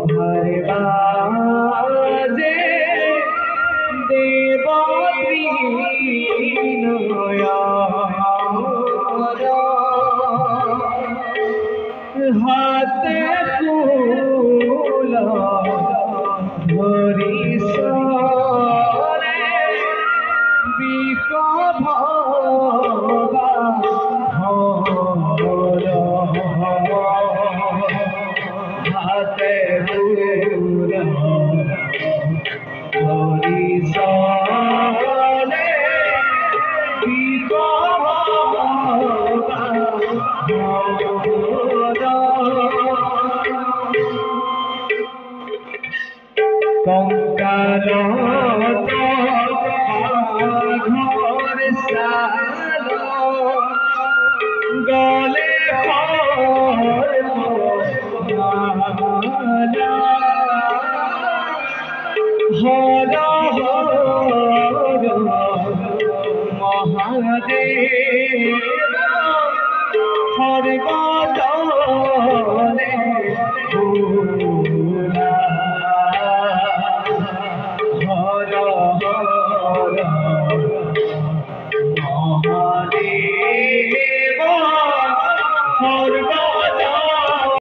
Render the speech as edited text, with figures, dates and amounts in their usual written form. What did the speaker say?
ভারে বাজে দেব হাতে ফুল ধরি সরে বিষ ভবা হাতে ফুল ধরি সরে বিষ কঙ্কাল ঘর সাল গলে হর মহাদেব হর বদনে হর হর মহাদেব